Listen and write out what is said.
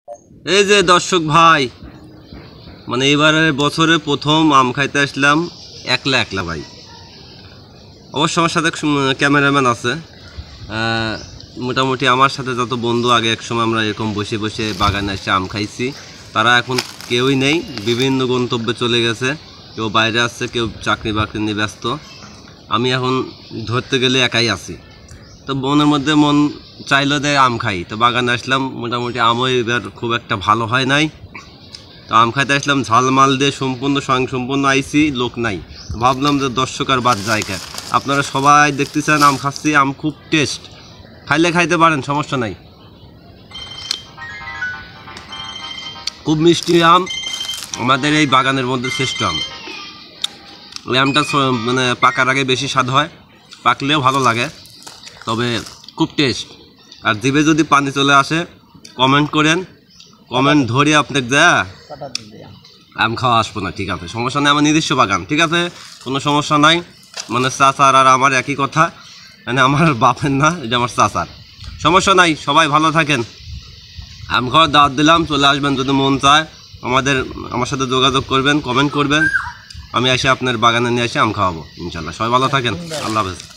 এই যে দর্শক ভাই, মানে এবারের বছরে প্রথম আম খাইতে আসলাম একলা একলা ভাই। অবশ্য আমার সাথে ক্যামেরাম্যান আছে। মোটামুটি আমার সাথে যত বন্ধু আগে একসময় আমরা এরকম বসে বসে বাগানে এসে আম খাইছি, তারা এখন কেউই নেই, বিভিন্ন গন্তব্যে চলে গেছে। কেউ বাইরে আসছে, কেউ চাকরি বাকরি নিয়ে ব্যস্ত। আমি এখন ধরতে গেলে একাই আছি। তো মনের মধ্যে মন চাইলো যে আম খাই, তো বাগানে আসলাম। মোটামুটি আমও এবার খুব একটা ভালো হয় নাই। তো আম খাইতে আসলাম, ঝালমাল দিয়ে সম্পূর্ণ আইসি, লোক নাই। ভাবলাম যে দর্শক আর বাদ জায়গা, আপনারা সবাই দেখতেছেন আম খাচ্ছি, আম খুব টেস্ট, খাইলে খাইতে পারেন, সমস্যা নাই। খুব মিষ্টি আম, আমাদের এই বাগানের মধ্যে শ্রেষ্ঠ আম। ওই আমটা মানে পাকার আগে বেশি স্বাদ হয়, পাকলেও ভালো লাগে, তবে খুব টেস্ট। আর জিভে যদি পানি চলে আসে কমেন্ট করেন, কমেন্ট ধরে আপনাকে যা আম খাওয়া আসবো না, ঠিক আছে? সমস্যা নেই, আমার নিজস্ব বাগান, ঠিক আছে, কোনো সমস্যা নাই। মানে চাচার আর আমার একই কথা, মানে আমার বাপের না, এটা আমার চাচার। সমস্যা নাই, সবাই ভালো থাকেন। আম খাওয়ার দাওয়াত দিলাম, চলে আসবেন যদি মন চায়। আমার সাথে যোগাযোগ করবেন, কমেন্ট করবেন, আমি এসে আপনার বাগানে নিয়ে এসে আম খাওয়াবো ইনশাল্লাহ। সবাই ভালো থাকেন, আল্লাহ হাফেজ।